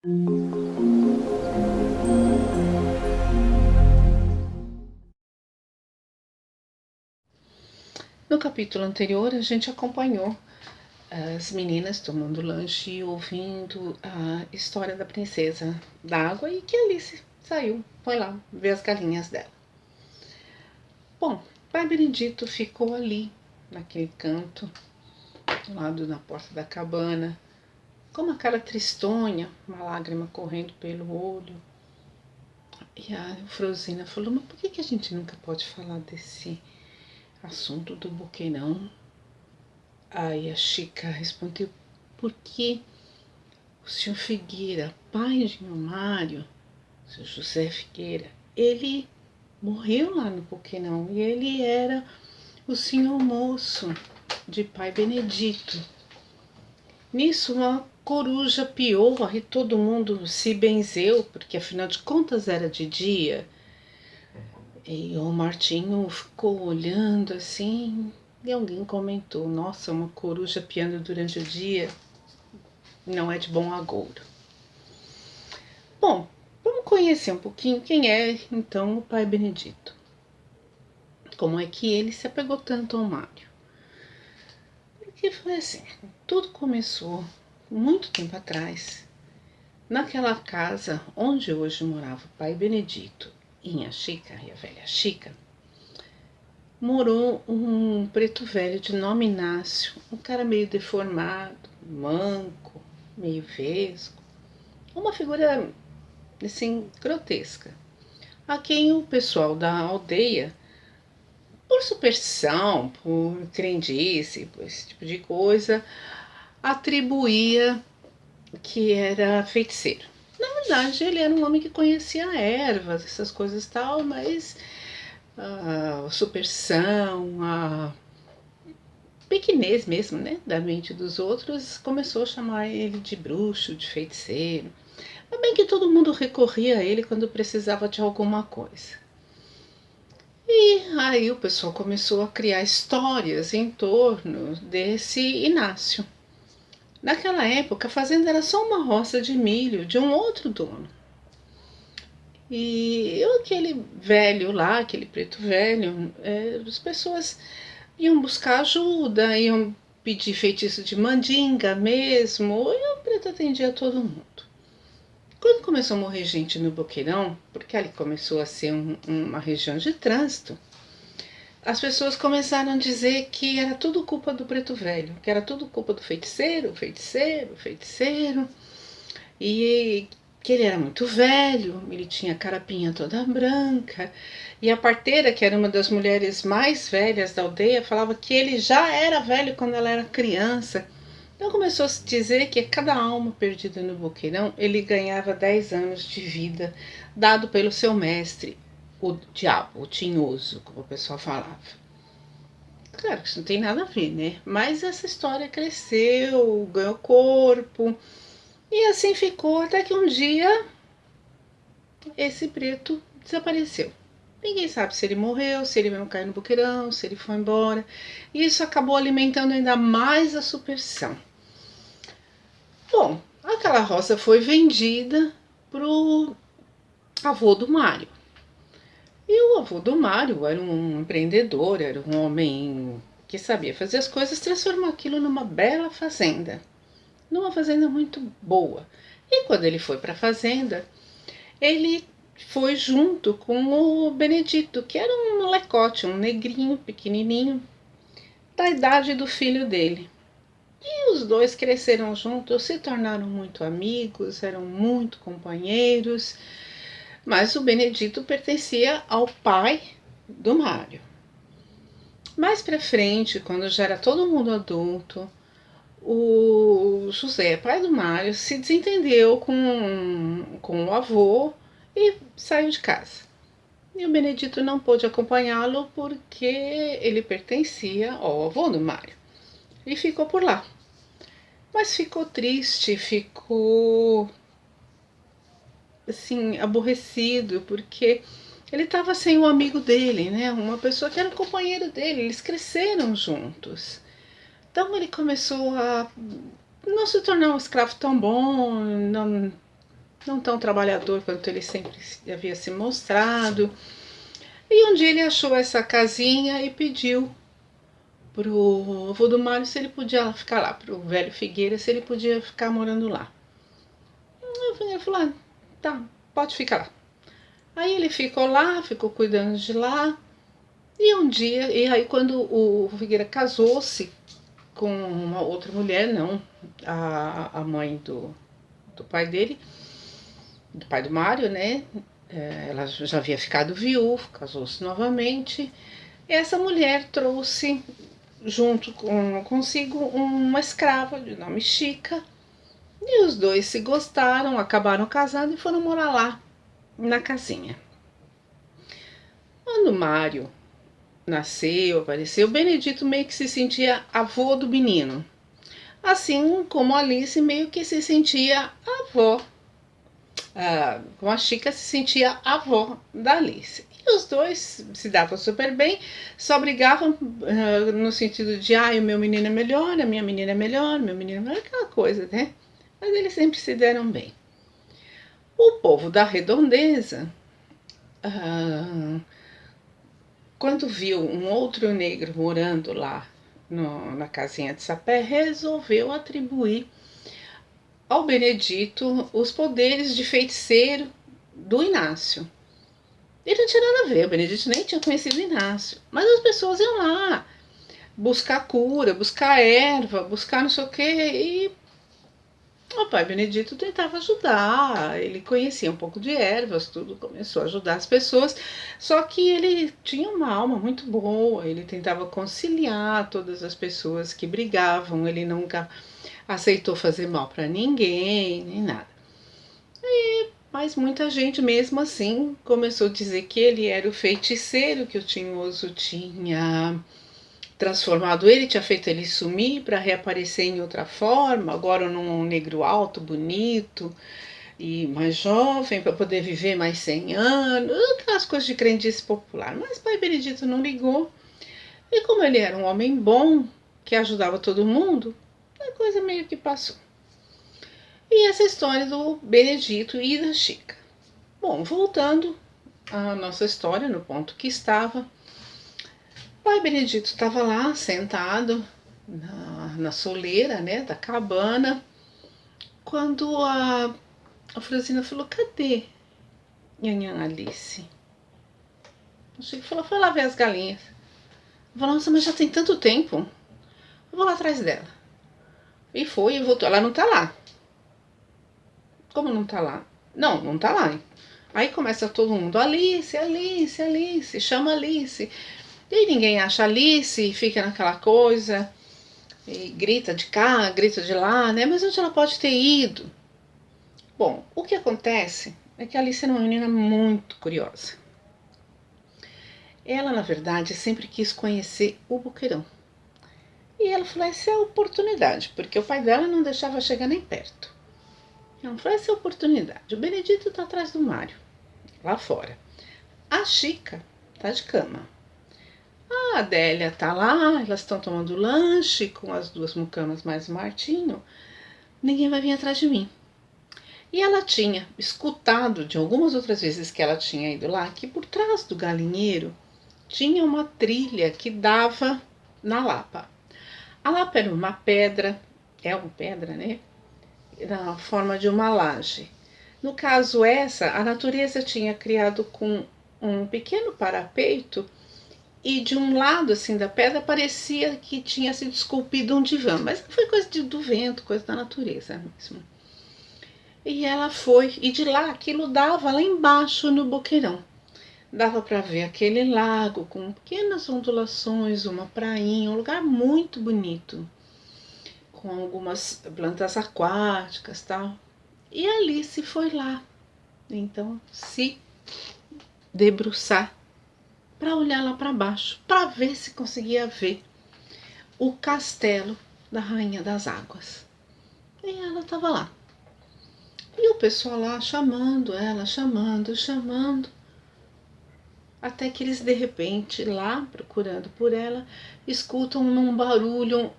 No capítulo anterior, a gente acompanhou as meninas tomando lanche e ouvindo a história da princesa da água e que Alice saiu, foi lá ver as galinhas dela. Bom, Pai Benedito ficou ali, naquele canto, do lado da porta da cabana, com uma cara tristonha, uma lágrima correndo pelo olho. E a Frosina falou, mas por que a gente nunca pode falar desse assunto do boqueirão? Aí a Chica respondeu, porque o senhor Figueira, pai de meu Mário, o senhor José Figueira, ele morreu lá no Boqueirão e ele era o senhor moço de pai Benedito. Nisso uma coruja piou e todo mundo se benzeu, porque afinal de contas era de dia. E o Martinho ficou olhando assim e alguém comentou, nossa, uma coruja piando durante o dia não é de bom agouro. Bom, vamos conhecer um pouquinho quem é então o pai Benedito. Como é que ele se apegou tanto ao Mário? Porque foi assim, tudo começou muito tempo atrás, naquela casa onde hoje morava o pai Benedito e a Chica, e a velha Chica, morou um preto velho de nome Inácio, um cara meio deformado, manco, meio vesgo, uma figura assim grotesca, a quem o pessoal da aldeia, por superstição, por crendice, por esse tipo de coisa, atribuía que era feiticeiro. Na verdade, ele era um homem que conhecia ervas, essas coisas tal, mas a superstição, a pequenez mesmo, né, da mente dos outros, começou a chamar ele de bruxo, de feiticeiro. Mas bem que todo mundo recorria a ele quando precisava de alguma coisa. E aí o pessoal começou a criar histórias em torno desse Inácio. Naquela época, a fazenda era só uma roça de milho de um outro dono. E aquele velho lá, aquele preto velho, as pessoas iam buscar ajuda, iam pedir feitiço de mandinga mesmo, e o preto atendia todo mundo. Quando começou a morrer gente no Boqueirão, porque ali começou a ser uma região de trânsito, as pessoas começaram a dizer que era tudo culpa do preto velho, que era tudo culpa do feiticeiro, feiticeiro, feiticeiro, e que ele era muito velho, ele tinha a carapinha toda branca, e a parteira, que era uma das mulheres mais velhas da aldeia, falava que ele já era velho quando ela era criança. Então começou a se dizer que cada alma perdida no Boqueirão, ele ganhava 10 anos de vida, dado pelo seu mestre, o diabo, o tinhoso, como o pessoal falava. Claro que isso não tem nada a ver, né? Mas essa história cresceu, ganhou corpo, e assim ficou até que um dia esse preto desapareceu. Ninguém sabe se ele morreu, se ele mesmo caiu no boqueirão, se ele foi embora. E isso acabou alimentando ainda mais a superstição. Bom, aquela roça foi vendida pro avô do Mário. E o avô do Mário era um empreendedor, era um homem que sabia fazer as coisas, transformou aquilo numa bela fazenda. Numa fazenda muito boa. E quando ele foi para a fazenda, ele foi junto com o Benedito, que era um molecote, um negrinho pequenininho, da idade do filho dele. E os dois cresceram juntos, se tornaram muito amigos, eram muito companheiros, mas o Benedito pertencia ao pai do Mário. Mais para frente, quando já era todo mundo adulto, o José, pai do Mário, se desentendeu com o avô e saiu de casa. E o Benedito não pôde acompanhá-lo porque ele pertencia ao avô do Mário. E ficou por lá. Mas ficou triste, ficou assim, aborrecido, porque ele estava sem o amigo dele, né? Uma pessoa que era companheiro dele, eles cresceram juntos. Então ele começou a não se tornar um escravo tão bom, não não tão trabalhador quanto ele sempre havia se mostrado. E um dia ele achou essa casinha e pediu pro avô do Mário se ele podia ficar lá, pro velho Figueira, se ele podia ficar morando lá. Ele falou, ah, tá, pode ficar lá. Aí ele ficou lá, ficou cuidando de lá. E um dia, e aí quando o Figueira casou-se com uma outra mulher, não, a mãe do pai dele, do pai do Mário, né? Ela já havia ficado viúva, casou-se novamente. E essa mulher trouxe junto consigo uma escrava de nome Chica. E os dois se gostaram, acabaram casando e foram morar lá, na casinha. Quando Mário nasceu, apareceu, Benedito meio que se sentia avô do menino. Assim como Alice meio que se sentia avó. Com a Chica se sentia avó da Alice. E os dois se davam super bem, só brigavam no sentido de o meu menino é melhor, a minha menina é melhor, meu menino é melhor, aquela coisa, né? Mas eles sempre se deram bem. O povo da redondeza, quando viu um outro negro morando lá na casinha de sapé, resolveu atribuir ao Benedito os poderes de feiticeiro do Inácio. Ele não tinha nada a ver, o Benedito nem tinha conhecido o Inácio. Mas as pessoas iam lá buscar cura, buscar erva, buscar não sei o quê. E o pai Benedito tentava ajudar. Ele conhecia um pouco de ervas, tudo, começou a ajudar as pessoas. Só que ele tinha uma alma muito boa, ele tentava conciliar todas as pessoas que brigavam, ele nunca aceitou fazer mal para ninguém, nem nada. Mas muita gente mesmo assim começou a dizer que ele era o feiticeiro, que o Tinhoso tinha transformado ele, tinha feito ele sumir para reaparecer em outra forma, agora num negro alto, bonito e mais jovem, para poder viver mais 100 anos, aquelas coisas de crendice popular. Mas pai Benedito não ligou, e como ele era um homem bom, que ajudava todo mundo, a coisa meio que passou. E essa história do Benedito e da Chica. Bom, voltando à nossa história, no ponto que estava, pai Benedito estava lá sentado na soleira, né, da cabana, quando a Franzina falou, cadê Nhanhã Alice? O Chico falou, foi lá ver as galinhas. Eu falei, nossa, mas já tem tanto tempo. Eu vou lá atrás dela. E foi e voltou. Ela não tá lá. Como não tá lá? Não, não tá lá. Aí começa todo mundo, Alice, Alice, Alice, chama Alice. E aí ninguém acha Alice e fica naquela coisa, e grita de cá, grita de lá, né? Mas onde ela pode ter ido? Bom, o que acontece é que a Alice era uma menina muito curiosa. Ela, na verdade, sempre quis conhecer o Boqueirão. E ela falou, essa é a oportunidade, porque o pai dela não deixava chegar nem perto. Ela falou, essa é a oportunidade. O Benedito está atrás do Mário, lá fora. A Chica tá de cama. A Adélia tá lá, elas estão tomando lanche com as duas mucamas mais o Martinho. Ninguém vai vir atrás de mim. E ela tinha escutado de algumas outras vezes que ela tinha ido lá, que por trás do galinheiro tinha uma trilha que dava na Lapa. A Lapa era uma pedra, é uma pedra, né? Na forma de uma laje. No caso essa, a natureza tinha criado com um pequeno parapeito e de um lado assim da pedra parecia que tinha sido esculpido um divã, mas foi coisa do vento, coisa da natureza mesmo. E ela foi, e de lá aquilo dava lá embaixo no Boqueirão. Dava para ver aquele lago com pequenas ondulações, uma prainha, um lugar muito bonito, com algumas plantas aquáticas, tal. E Alice foi lá, então se debruçar para olhar lá para baixo, para ver se conseguia ver o castelo da Rainha das Águas. E ela estava lá. E o pessoal lá chamando ela, chamando, chamando. Até que eles de repente, lá procurando por ela, escutam um barulho,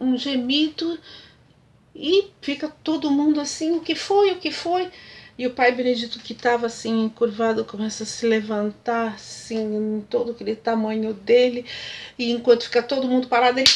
um gemido E fica todo mundo assim, o que foi, o que foi? E o pai Benedito, que estava assim, encurvado, começa a se levantar, assim, em todo aquele tamanho dele. E enquanto fica todo mundo parado, ele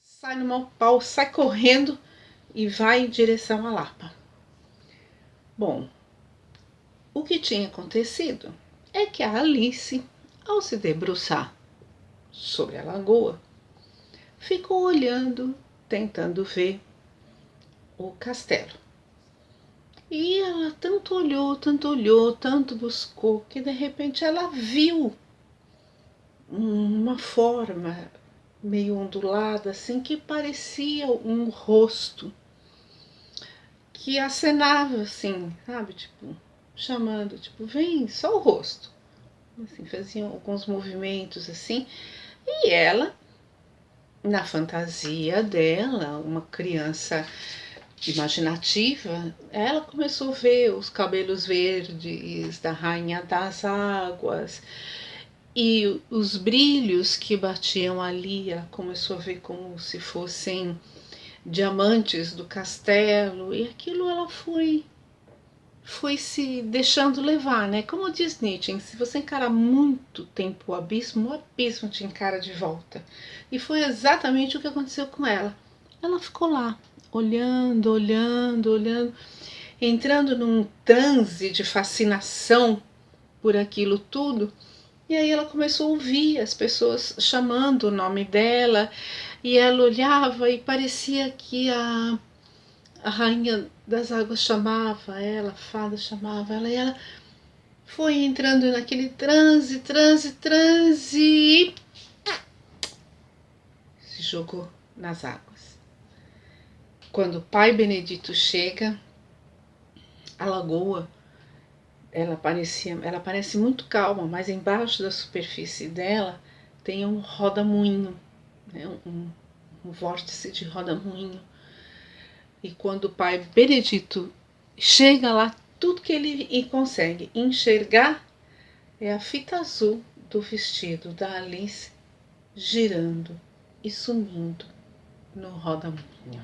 sai no mau pau, sai correndo e vai em direção à Lapa. Bom, o que tinha acontecido é que a Alice, ao se debruçar sobre a lagoa, ficou olhando, tentando ver o castelo. E ela tanto olhou, tanto buscou, que de repente ela viu uma forma meio ondulada, assim, que parecia um rosto, que acenava assim, sabe, tipo, chamando, tipo, vem, só o rosto. Assim, faziam alguns movimentos assim, e ela, na fantasia dela, uma criança imaginativa, ela começou a ver os cabelos verdes da Rainha das Águas e os brilhos que batiam ali. Ela começou a ver como se fossem diamantes do castelo, e aquilo ela foi se deixando levar, né? Como diz Nietzsche, se você encarar muito tempo o abismo te encara de volta. E foi exatamente o que aconteceu com ela. Ela ficou lá, olhando, olhando, olhando, entrando num transe de fascinação por aquilo tudo. E aí ela começou a ouvir as pessoas chamando o nome dela, e ela olhava e parecia que a rainha das águas chamava ela, a fada chamava ela, e ela foi entrando naquele transe, e se jogou nas águas. Quando o pai Benedito chega, a lagoa, ela parece muito calma, mas embaixo da superfície dela tem um rodamuinho, né? Um vórtice de rodamuinho. E quando o pai Benedito chega lá, tudo que ele consegue enxergar é a fita azul do vestido da Alice girando e sumindo no rodamuinho.